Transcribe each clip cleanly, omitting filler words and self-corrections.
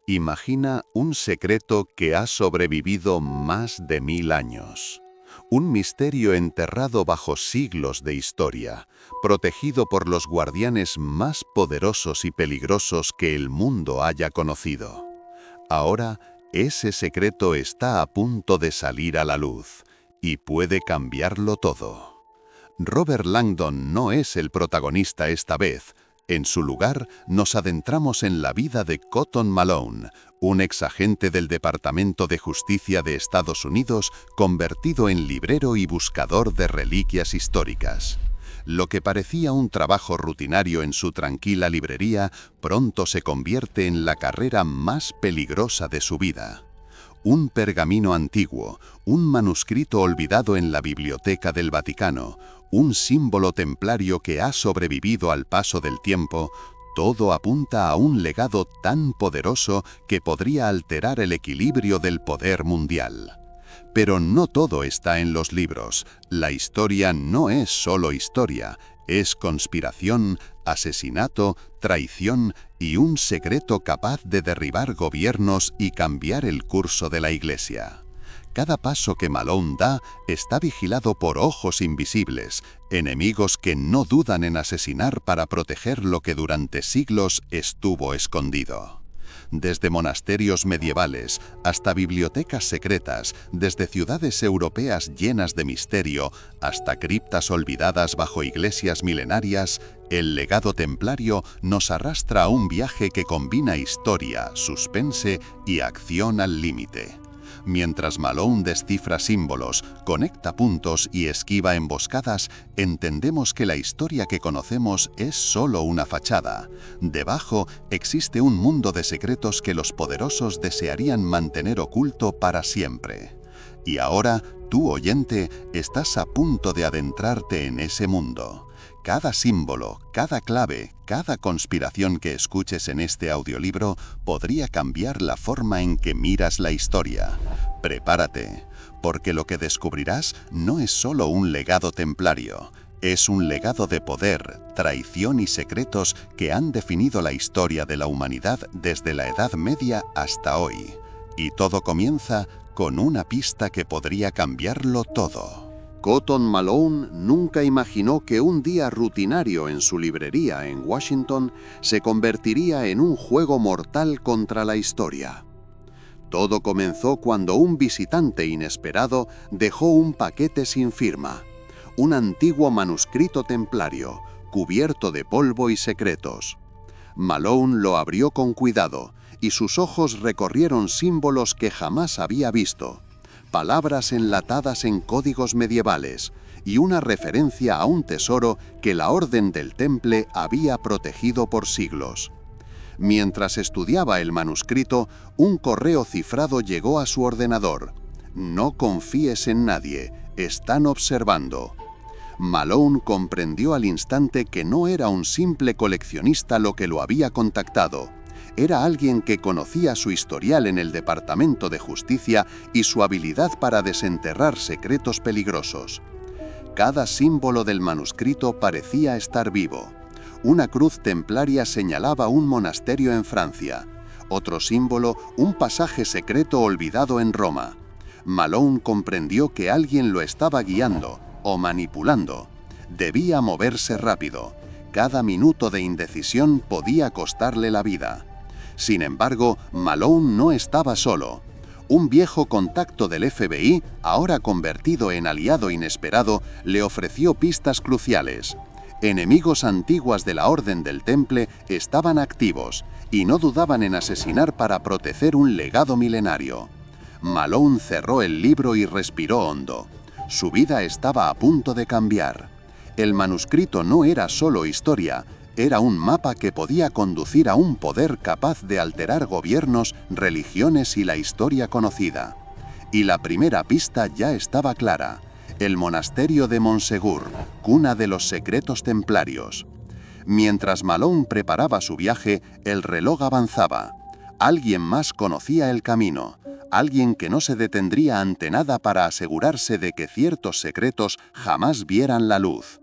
Imagina un secreto que ha sobrevivido más de 1000 años. Un misterio enterrado bajo siglos de historia, protegido por los guardianes más poderosos y peligrosos que el mundo haya conocido. Ahora, ese secreto está a punto de salir a la luz, y puede cambiarlo todo. Robert Langdon no es el protagonista esta vez. En su lugar, nos adentramos en la vida de Cotton Malone, un exagente del Departamento de Justicia de Estados Unidos convertido en librero y buscador de reliquias históricas. Lo que parecía un trabajo rutinario en su tranquila librería, pronto se convierte en la carrera más peligrosa de su vida. Un pergamino antiguo, un manuscrito olvidado en la Biblioteca del Vaticano, un símbolo templario que ha sobrevivido al paso del tiempo, todo apunta a un legado tan poderoso que podría alterar el equilibrio del poder mundial. Pero no todo está en los libros. La historia no es solo historia, es conspiración, asesinato, traición y un secreto capaz de derribar gobiernos y cambiar el curso de la Iglesia. Cada paso que Malone da está vigilado por ojos invisibles, enemigos que no dudan en asesinar para proteger lo que durante siglos estuvo escondido. Desde monasterios medievales hasta bibliotecas secretas, desde ciudades europeas llenas de misterio hasta criptas olvidadas bajo iglesias milenarias, el legado templario nos arrastra a un viaje que combina historia, suspense y acción al límite. Mientras Malone descifra símbolos, conecta puntos y esquiva emboscadas, entendemos que la historia que conocemos es solo una fachada. Debajo existe un mundo de secretos que los poderosos desearían mantener oculto para siempre. Y ahora, tú, oyente, estás a punto de adentrarte en ese mundo. Cada símbolo, cada clave, cada conspiración que escuches en este audiolibro podría cambiar la forma en que miras la historia. Prepárate, porque lo que descubrirás no es solo un legado templario, es un legado de poder, traición y secretos que han definido la historia de la humanidad desde la Edad Media hasta hoy. Y todo comienza con una pista que podría cambiarlo todo. Cotton Malone nunca imaginó que un día rutinario en su librería en Washington se convertiría en un juego mortal contra la historia. Todo comenzó cuando un visitante inesperado dejó un paquete sin firma, un antiguo manuscrito templario, cubierto de polvo y secretos. Malone lo abrió con cuidado y sus ojos recorrieron símbolos que jamás había visto. Palabras enlatadas en códigos medievales y una referencia a un tesoro que la Orden del Temple había protegido por siglos. Mientras estudiaba el manuscrito, un correo cifrado llegó a su ordenador. No confíes en nadie, están observando. Malone comprendió al instante que no era un simple coleccionista lo que lo había contactado. Era alguien que conocía su historial en el Departamento de Justicia y su habilidad para desenterrar secretos peligrosos. Cada símbolo del manuscrito parecía estar vivo. Una cruz templaria señalaba un monasterio en Francia. Otro símbolo, un pasaje secreto olvidado en Roma. Malone comprendió que alguien lo estaba guiando o manipulando. Debía moverse rápido. Cada minuto de indecisión podía costarle la vida. Sin embargo, Malone no estaba solo. Un viejo contacto del FBI, ahora convertido en aliado inesperado, le ofreció pistas cruciales. Enemigos antiguas de la Orden del Temple estaban activos y no dudaban en asesinar para proteger un legado milenario. Malone cerró el libro y respiró hondo. Su vida estaba a punto de cambiar. El manuscrito no era solo historia, era un mapa que podía conducir a un poder capaz de alterar gobiernos, religiones y la historia conocida. Y la primera pista ya estaba clara: el monasterio de Montsegur, cuna de los secretos templarios. Mientras Malone preparaba su viaje, el reloj avanzaba. Alguien más conocía el camino, alguien que no se detendría ante nada para asegurarse de que ciertos secretos jamás vieran la luz.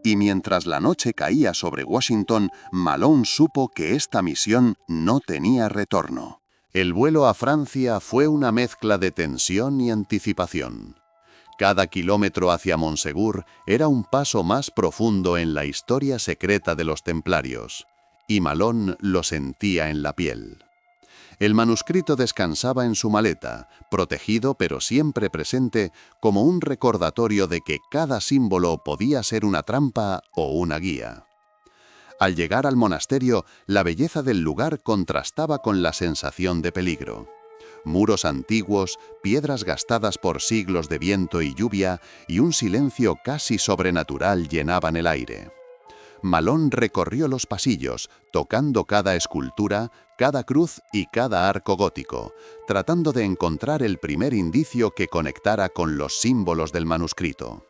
Y mientras la noche caía sobre Washington, Malone supo que esta misión no tenía retorno. El vuelo a Francia fue una mezcla de tensión y anticipación. Cada kilómetro hacia Montsegur era un paso más profundo en la historia secreta de los templarios, y Malone lo sentía en la piel. El manuscrito descansaba en su maleta, protegido pero siempre presente como un recordatorio de que cada símbolo podía ser una trampa o una guía. Al llegar al monasterio, la belleza del lugar contrastaba con la sensación de peligro. Muros antiguos, piedras gastadas por siglos de viento y lluvia, y un silencio casi sobrenatural llenaban el aire. Malone recorrió los pasillos, tocando cada escultura, cada cruz y cada arco gótico, tratando de encontrar el primer indicio que conectara con los símbolos del manuscrito.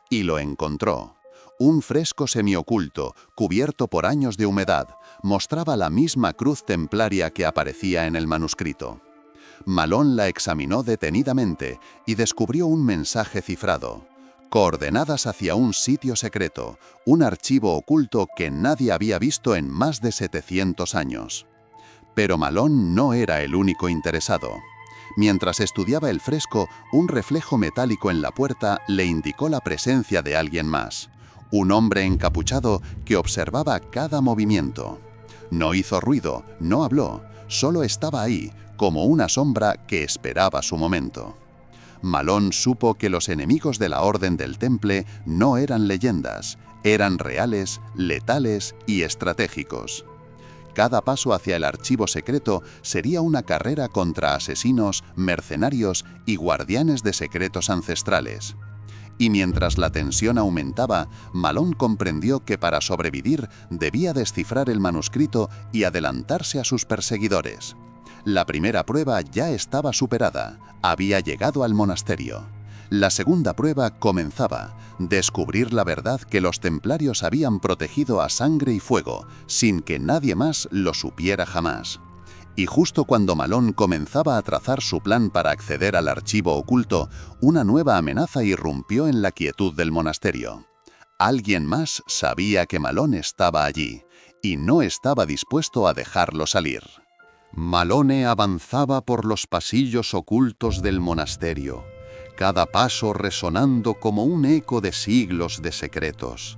Y lo encontró. Un fresco semioculto, cubierto por años de humedad, mostraba la misma cruz templaria que aparecía en el manuscrito. Malone la examinó detenidamente y descubrió un mensaje cifrado. Coordenadas hacia un sitio secreto, un archivo oculto que nadie había visto en más de 700 años. Pero Malone no era el único interesado. Mientras estudiaba el fresco, un reflejo metálico en la puerta le indicó la presencia de alguien más. Un hombre encapuchado que observaba cada movimiento. No hizo ruido, no habló, solo estaba ahí, como una sombra que esperaba su momento. Malone supo que los enemigos de la Orden del Temple no eran leyendas, eran reales, letales y estratégicos. Cada paso hacia el archivo secreto sería una carrera contra asesinos, mercenarios y guardianes de secretos ancestrales. Y mientras la tensión aumentaba, Malone comprendió que para sobrevivir debía descifrar el manuscrito y adelantarse a sus perseguidores. La primera prueba ya estaba superada, había llegado al monasterio. La segunda prueba comenzaba, descubrir la verdad que los templarios habían protegido a sangre y fuego, sin que nadie más lo supiera jamás. Y justo cuando Malone comenzaba a trazar su plan para acceder al archivo oculto, una nueva amenaza irrumpió en la quietud del monasterio. Alguien más sabía que Malone estaba allí, y no estaba dispuesto a dejarlo salir. Malone avanzaba por los pasillos ocultos del monasterio, cada paso resonando como un eco de siglos de secretos.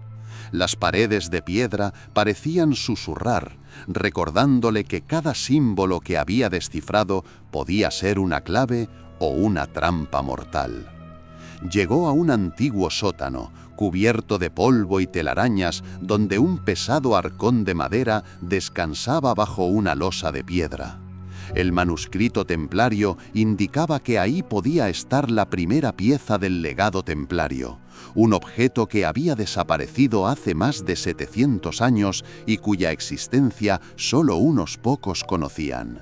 Las paredes de piedra parecían susurrar, recordándole que cada símbolo que había descifrado podía ser una clave o una trampa mortal. Llegó a un antiguo sótano, cubierto de polvo y telarañas, donde un pesado arcón de madera descansaba bajo una losa de piedra. El manuscrito templario indicaba que ahí podía estar la primera pieza del legado templario, un objeto que había desaparecido hace más de 700 años y cuya existencia solo unos pocos conocían.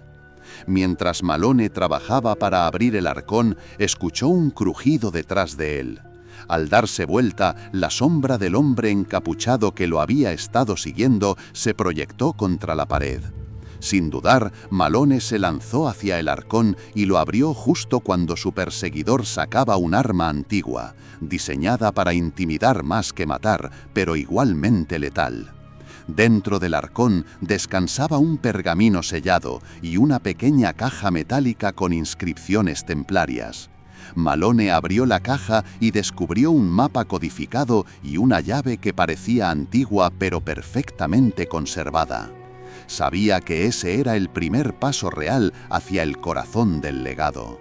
Mientras Malone trabajaba para abrir el arcón, escuchó un crujido detrás de él. Al darse vuelta, la sombra del hombre encapuchado que lo había estado siguiendo se proyectó contra la pared. Sin dudar, Malone se lanzó hacia el arcón y lo abrió justo cuando su perseguidor sacaba un arma antigua, diseñada para intimidar más que matar, pero igualmente letal. Dentro del arcón descansaba un pergamino sellado y una pequeña caja metálica con inscripciones templarias. Malone abrió la caja y descubrió un mapa codificado y una llave que parecía antigua pero perfectamente conservada. Sabía que ese era el primer paso real hacia el corazón del legado.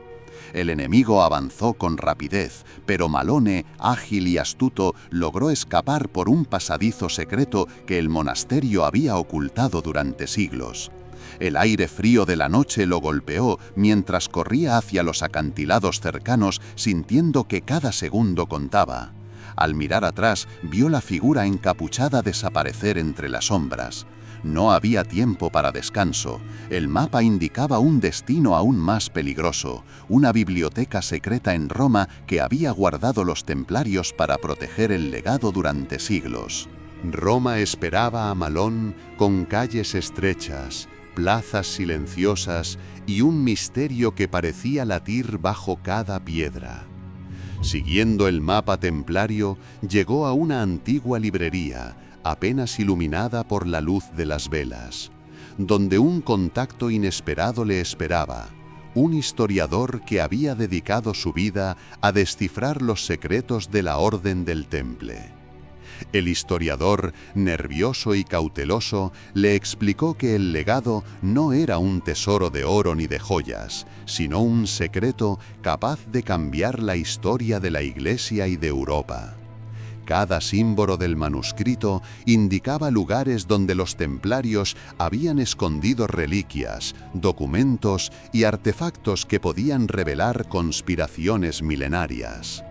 El enemigo avanzó con rapidez, pero Malone, ágil y astuto, logró escapar por un pasadizo secreto que el monasterio había ocultado durante siglos. El aire frío de la noche lo golpeó mientras corría hacia los acantilados cercanos, sintiendo que cada segundo contaba. Al mirar atrás, vio la figura encapuchada desaparecer entre las sombras. No había tiempo para descanso. El mapa indicaba un destino aún más peligroso, una biblioteca secreta en Roma que había guardado los templarios para proteger el legado durante siglos. Roma esperaba a Malone con calles estrechas, plazas silenciosas y un misterio que parecía latir bajo cada piedra. Siguiendo el mapa templario, llegó a una antigua librería, apenas iluminada por la luz de las velas. donde un contacto inesperado le esperaba, un historiador que había dedicado su vida a descifrar los secretos de la Orden del Temple. El historiador, nervioso y cauteloso, le explicó que el legado no era un tesoro de oro ni de joyas, sino un secreto capaz de cambiar la historia de la Iglesia y de Europa. Cada símbolo del manuscrito indicaba lugares donde los templarios habían escondido reliquias, documentos y artefactos que podían revelar conspiraciones milenarias.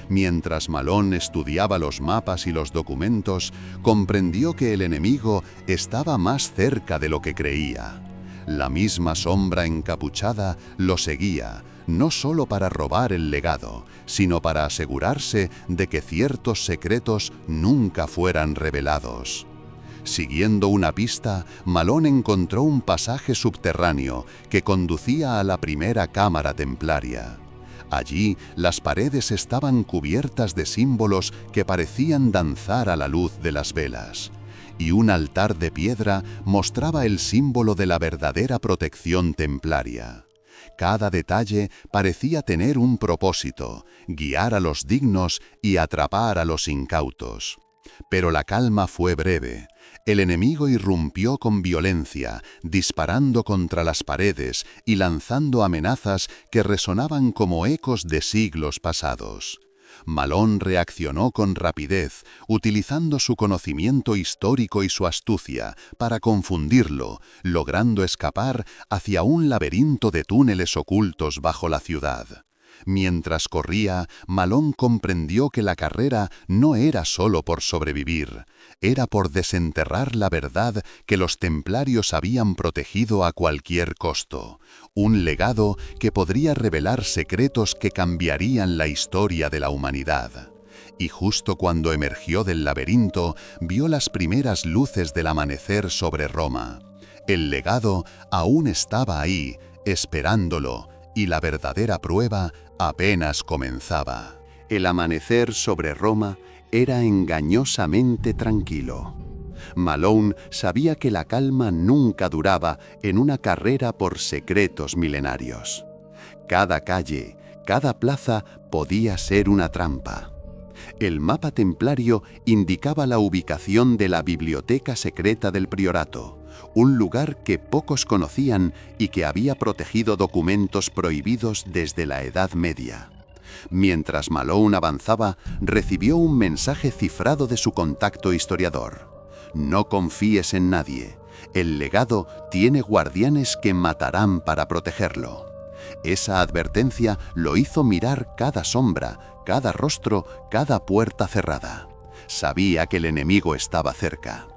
Mientras Malone estudiaba los mapas y los documentos, comprendió que el enemigo estaba más cerca de lo que creía. La misma sombra encapuchada lo seguía, no solo para robar el legado, sino para asegurarse de que ciertos secretos nunca fueran revelados. Siguiendo una pista, Malone encontró un pasaje subterráneo que conducía a la primera cámara templaria. Allí, las paredes estaban cubiertas de símbolos que parecían danzar a la luz de las velas, y un altar de piedra mostraba el símbolo de la verdadera protección templaria. Cada detalle parecía tener un propósito: guiar a los dignos y atrapar a los incautos. Pero la calma fue breve. El enemigo irrumpió con violencia, disparando contra las paredes y lanzando amenazas que resonaban como ecos de siglos pasados. Malone reaccionó con rapidez, utilizando su conocimiento histórico y su astucia para confundirlo, logrando escapar hacia un laberinto de túneles ocultos bajo la ciudad. Mientras corría, Malone comprendió que la carrera no era solo por sobrevivir, era por desenterrar la verdad que los templarios habían protegido a cualquier costo, un legado que podría revelar secretos que cambiarían la historia de la humanidad. Y justo cuando emergió del laberinto, vio las primeras luces del amanecer sobre Roma. El legado aún estaba ahí, esperándolo, y la verdadera prueba apenas comenzaba. El amanecer sobre Roma era engañosamente tranquilo. Malone sabía que la calma nunca duraba en una carrera por secretos milenarios. Cada calle, cada plaza podía ser una trampa. El mapa templario indicaba la ubicación de la biblioteca secreta del priorato, un lugar que pocos conocían y que había protegido documentos prohibidos desde la Edad Media. Mientras Malone avanzaba, recibió un mensaje cifrado de su contacto historiador. No confíes en nadie. El legado tiene guardianes que matarán para protegerlo. Esa advertencia lo hizo mirar cada sombra, cada rostro, cada puerta cerrada. Sabía que el enemigo estaba cerca.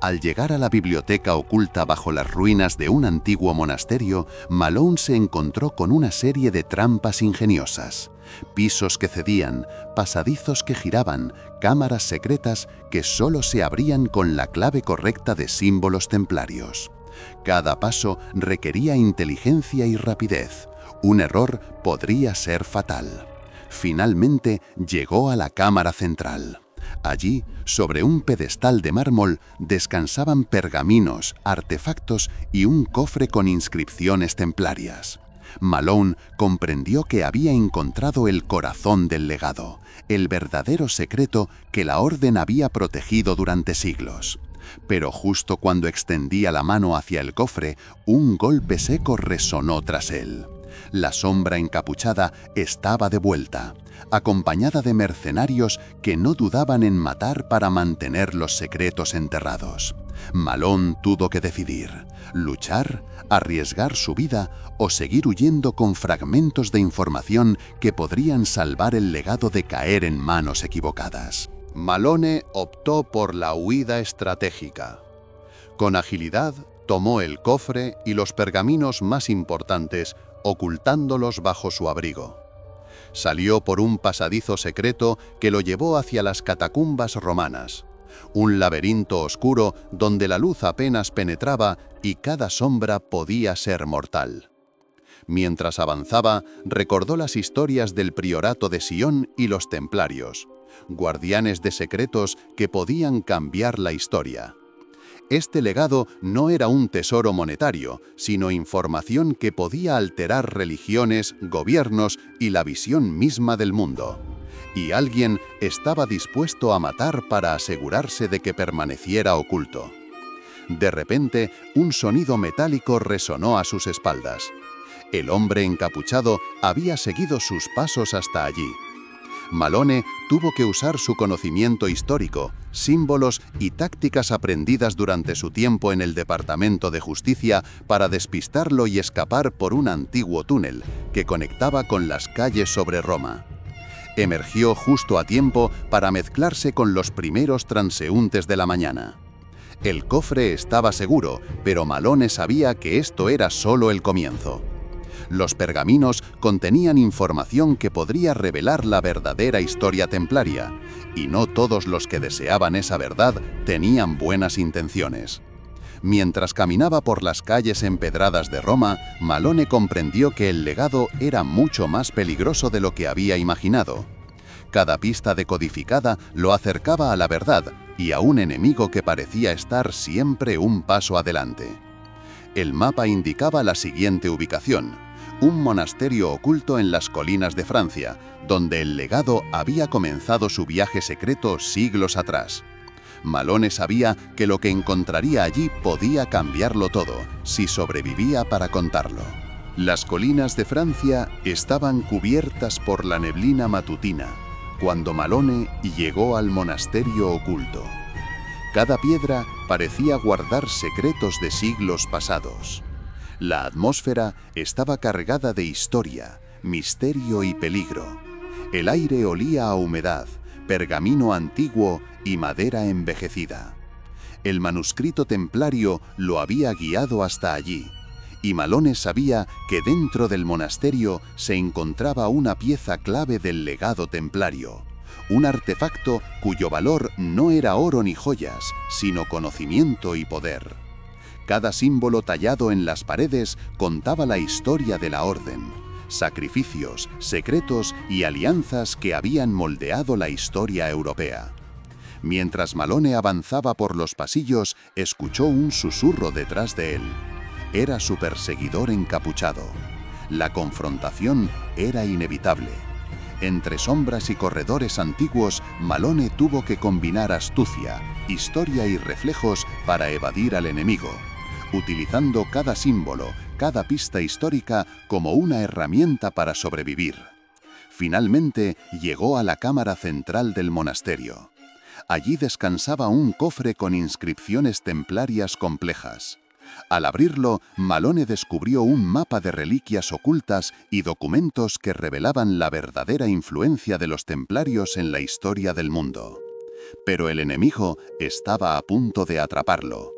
Al llegar a la biblioteca oculta bajo las ruinas de un antiguo monasterio, Malone se encontró con una serie de trampas ingeniosas. Pisos que cedían, pasadizos que giraban, cámaras secretas que solo se abrían con la clave correcta de símbolos templarios. Cada paso requería inteligencia y rapidez. Un error podría ser fatal. Finalmente llegó a la cámara central. Allí, sobre un pedestal de mármol, descansaban pergaminos, artefactos y un cofre con inscripciones templarias. Malone comprendió que había encontrado el corazón del legado, el verdadero secreto que la Orden había protegido durante siglos. Pero justo cuando extendía la mano hacia el cofre, un golpe seco resonó tras él. La sombra encapuchada estaba de vuelta, acompañada de mercenarios que no dudaban en matar para mantener los secretos enterrados. Malone tuvo que decidir: luchar, arriesgar su vida o seguir huyendo con fragmentos de información que podrían salvar el legado de caer en manos equivocadas. Malone optó por la huida estratégica. Con agilidad, tomó el cofre y los pergaminos más importantes, ocultándolos bajo su abrigo. Salió por un pasadizo secreto que lo llevó hacia las catacumbas romanas, un laberinto oscuro donde la luz apenas penetraba y cada sombra podía ser mortal. Mientras avanzaba, recordó las historias del priorato de Sion y los templarios, guardianes de secretos que podían cambiar la historia. Este legado no era un tesoro monetario, sino información que podía alterar religiones, gobiernos y la visión misma del mundo. Y alguien estaba dispuesto a matar para asegurarse de que permaneciera oculto. De repente, un sonido metálico resonó a sus espaldas. El hombre encapuchado había seguido sus pasos hasta allí. Malone tuvo que usar su conocimiento histórico, símbolos y tácticas aprendidas durante su tiempo en el Departamento de Justicia para despistarlo y escapar por un antiguo túnel que conectaba con las calles sobre Roma. Emergió justo a tiempo para mezclarse con los primeros transeúntes de la mañana. El cofre estaba seguro, pero Malone sabía que esto era solo el comienzo. Los pergaminos contenían información que podría revelar la verdadera historia templaria, y no todos los que deseaban esa verdad tenían buenas intenciones. Mientras caminaba por las calles empedradas de Roma, Malone comprendió que el legado era mucho más peligroso de lo que había imaginado. Cada pista decodificada lo acercaba a la verdad y a un enemigo que parecía estar siempre un paso adelante. El mapa indicaba la siguiente ubicación: un monasterio oculto en las colinas de Francia, donde el legado había comenzado su viaje secreto siglos atrás. Malone sabía que lo que encontraría allí podía cambiarlo todo, si sobrevivía para contarlo. Las colinas de Francia estaban cubiertas por la neblina matutina, cuando Malone llegó al monasterio oculto. Cada piedra parecía guardar secretos de siglos pasados. La atmósfera estaba cargada de historia, misterio y peligro. El aire olía a humedad, pergamino antiguo y madera envejecida. El manuscrito templario lo había guiado hasta allí, y Malone sabía que dentro del monasterio se encontraba una pieza clave del legado templario, un artefacto cuyo valor no era oro ni joyas, sino conocimiento y poder. Cada símbolo tallado en las paredes contaba la historia de la orden, sacrificios, secretos y alianzas que habían moldeado la historia europea. Mientras Malone avanzaba por los pasillos, escuchó un susurro detrás de él. Era su perseguidor encapuchado. La confrontación era inevitable. Entre sombras y corredores antiguos, Malone tuvo que combinar astucia, historia y reflejos para evadir al enemigo, utilizando cada símbolo, cada pista histórica como una herramienta para sobrevivir. Finalmente llegó a la cámara central del monasterio. Allí descansaba un cofre con inscripciones templarias complejas. Al abrirlo, Malone descubrió un mapa de reliquias ocultas y documentos que revelaban la verdadera influencia de los templarios en la historia del mundo. Pero el enemigo estaba a punto de atraparlo.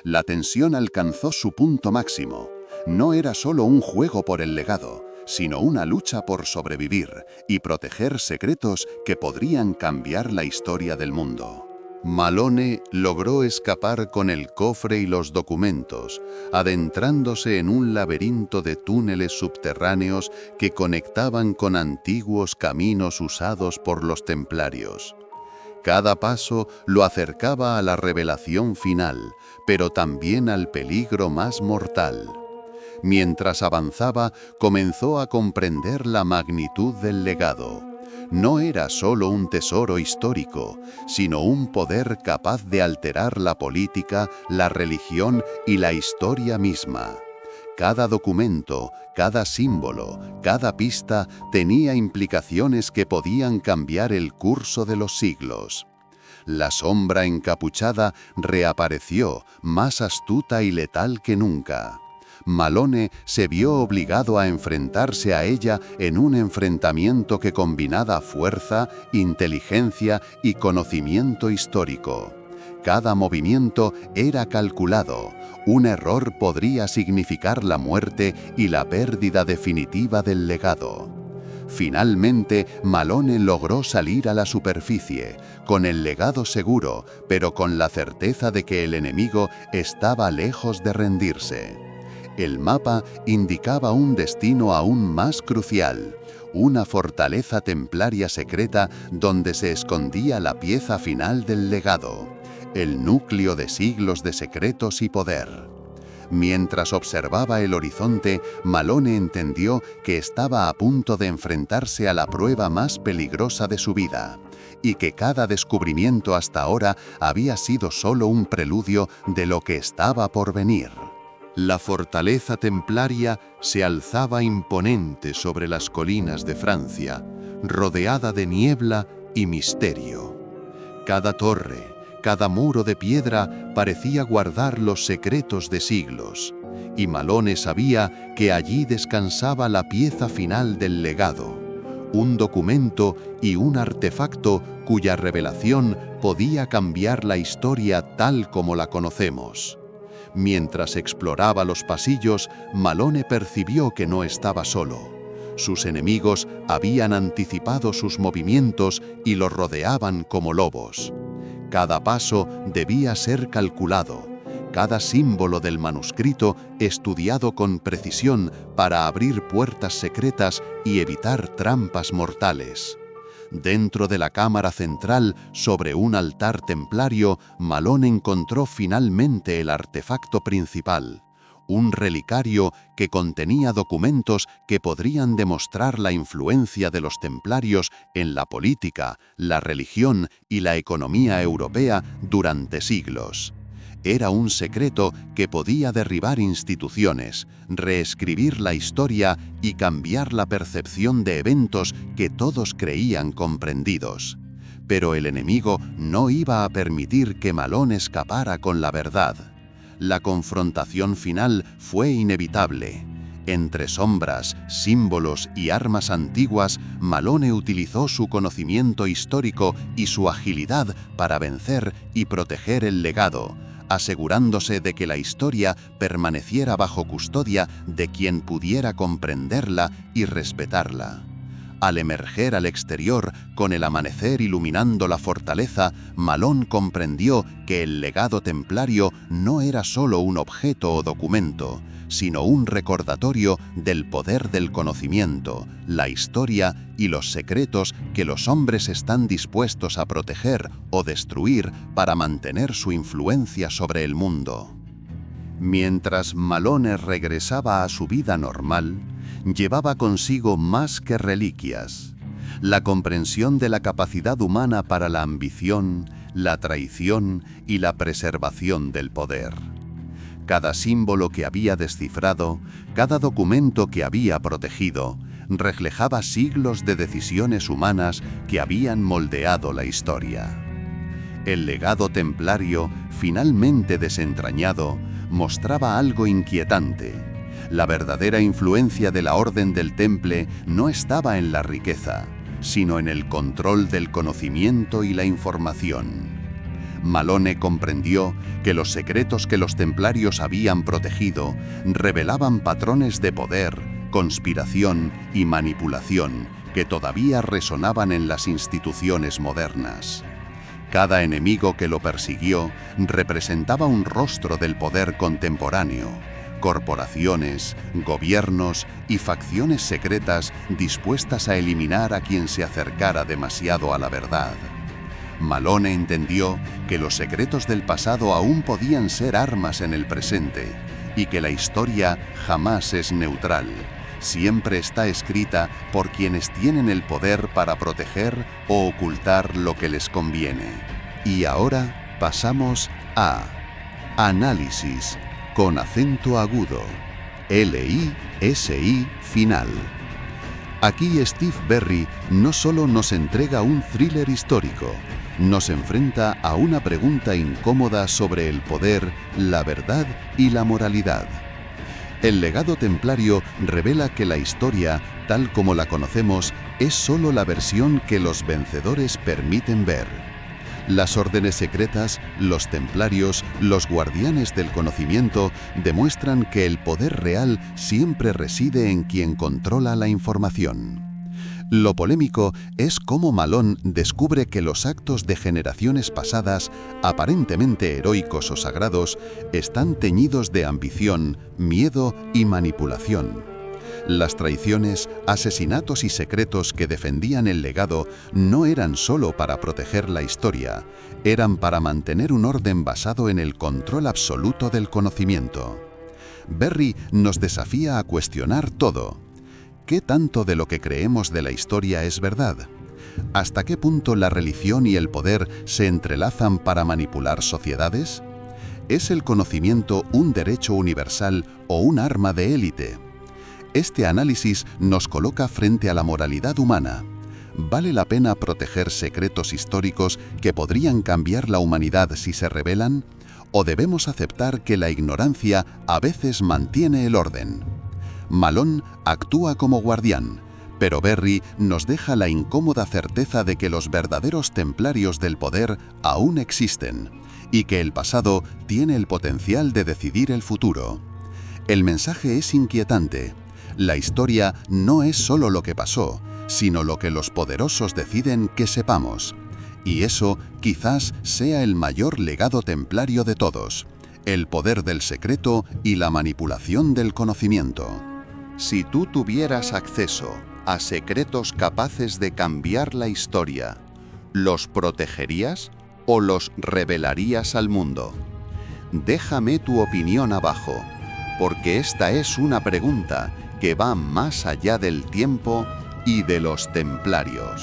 La tensión alcanzó su punto máximo. No era solo un juego por el legado, sino una lucha por sobrevivir y proteger secretos que podrían cambiar la historia del mundo. Malone logró escapar con el cofre y los documentos, adentrándose en un laberinto de túneles subterráneos que conectaban con antiguos caminos usados por los templarios. Cada paso lo acercaba a la revelación final, pero también al peligro más mortal. Mientras avanzaba, comenzó a comprender la magnitud del legado. No era solo un tesoro histórico, sino un poder capaz de alterar la política, la religión y la historia misma. Cada documento, cada símbolo, cada pista tenía implicaciones que podían cambiar el curso de los siglos. La sombra encapuchada reapareció, más astuta y letal que nunca. Malone se vio obligado a enfrentarse a ella en un enfrentamiento que combinaba fuerza, inteligencia y conocimiento histórico. Cada movimiento era calculado. Un error podría significar la muerte y la pérdida definitiva del legado. Finalmente, Malone logró salir a la superficie, con el legado seguro, pero con la certeza de que el enemigo estaba lejos de rendirse. El mapa indicaba un destino aún más crucial, una fortaleza templaria secreta donde se escondía la pieza final del legado. el núcleo de siglos de secretos y poder. Mientras observaba el horizonte, Malone entendió que estaba a punto de enfrentarse a la prueba más peligrosa de su vida, y que cada descubrimiento hasta ahora había sido solo un preludio de lo que estaba por venir. La fortaleza templaria se alzaba imponente sobre las colinas de Francia, rodeada de niebla y misterio. Cada torre, cada muro de piedra parecía guardar los secretos de siglos, y Malone sabía que allí descansaba la pieza final del legado, un documento y un artefacto cuya revelación podía cambiar la historia tal como la conocemos. Mientras exploraba los pasillos, Malone percibió que no estaba solo. Sus enemigos habían anticipado sus movimientos y lo rodeaban como lobos. Cada paso debía ser calculado, cada símbolo del manuscrito estudiado con precisión para abrir puertas secretas y evitar trampas mortales. Dentro de la cámara central, sobre un altar templario, Malone encontró finalmente el artefacto principal, un relicario que contenía documentos que podrían demostrar la influencia de los templarios en la política, la religión y la economía europea durante siglos. Era un secreto que podía derribar instituciones, reescribir la historia y cambiar la percepción de eventos que todos creían comprendidos. Pero el enemigo no iba a permitir que Malone escapara con la verdad. La confrontación final fue inevitable. Entre sombras, símbolos y armas antiguas, Malone utilizó su conocimiento histórico y su agilidad para vencer y proteger el legado, asegurándose de que la historia permaneciera bajo custodia de quien pudiera comprenderla y respetarla. Al emerger al exterior, con el amanecer iluminando la fortaleza, Malone comprendió que el legado templario no era solo un objeto o documento, sino un recordatorio del poder del conocimiento, la historia y los secretos que los hombres están dispuestos a proteger o destruir para mantener su influencia sobre el mundo. Mientras Malone regresaba a su vida normal, llevaba consigo más que reliquias: la comprensión de la capacidad humana para la ambición, la traición y la preservación del poder. Cada símbolo que había descifrado, cada documento que había protegido, reflejaba siglos de decisiones humanas que habían moldeado la historia. El legado templario, finalmente desentrañado, mostraba algo inquietante. La verdadera influencia de la Orden del Temple no estaba en la riqueza, sino en el control del conocimiento y la información. Malone comprendió que los secretos que los templarios habían protegido revelaban patrones de poder, conspiración y manipulación que todavía resonaban en las instituciones modernas. Cada enemigo que lo persiguió representaba un rostro del poder contemporáneo: corporaciones, gobiernos y facciones secretas dispuestas a eliminar a quien se acercara demasiado a la verdad. Malone entendió que los secretos del pasado aún podían ser armas en el presente y que la historia jamás es neutral. Siempre está escrita por quienes tienen el poder para proteger o ocultar lo que les conviene. Y ahora pasamos a análisis con acento agudo, LISI final. Aquí Steve Berry no solo nos entrega un thriller histórico, nos enfrenta a una pregunta incómoda sobre el poder, la verdad y la moralidad. El legado templario revela que la historia, tal como la conocemos, es solo la versión que los vencedores permiten ver. Las órdenes secretas, los templarios, los guardianes del conocimiento demuestran que el poder real siempre reside en quien controla la información. Lo polémico es cómo Malone descubre que los actos de generaciones pasadas, aparentemente heroicos o sagrados, están teñidos de ambición, miedo y manipulación. Las traiciones, asesinatos y secretos que defendían el legado no eran solo para proteger la historia, eran para mantener un orden basado en el control absoluto del conocimiento. Berry nos desafía a cuestionar todo. ¿Qué tanto de lo que creemos de la historia es verdad? ¿Hasta qué punto la religión y el poder se entrelazan para manipular sociedades? ¿Es el conocimiento un derecho universal o un arma de élite? Este análisis nos coloca frente a la moralidad humana. ¿Vale la pena proteger secretos históricos que podrían cambiar la humanidad si se revelan? ¿O debemos aceptar que la ignorancia a veces mantiene el orden? Malone actúa como guardián, pero Berry nos deja la incómoda certeza de que los verdaderos templarios del poder aún existen y que el pasado tiene el potencial de decidir el futuro. El mensaje es inquietante. La historia no es solo lo que pasó, sino lo que los poderosos deciden que sepamos. Y eso quizás sea el mayor legado templario de todos, el poder del secreto y la manipulación del conocimiento. Si tú tuvieras acceso a secretos capaces de cambiar la historia, ¿los protegerías o los revelarías al mundo? Déjame tu opinión abajo, porque esta es una pregunta que va más allá del tiempo y de los templarios.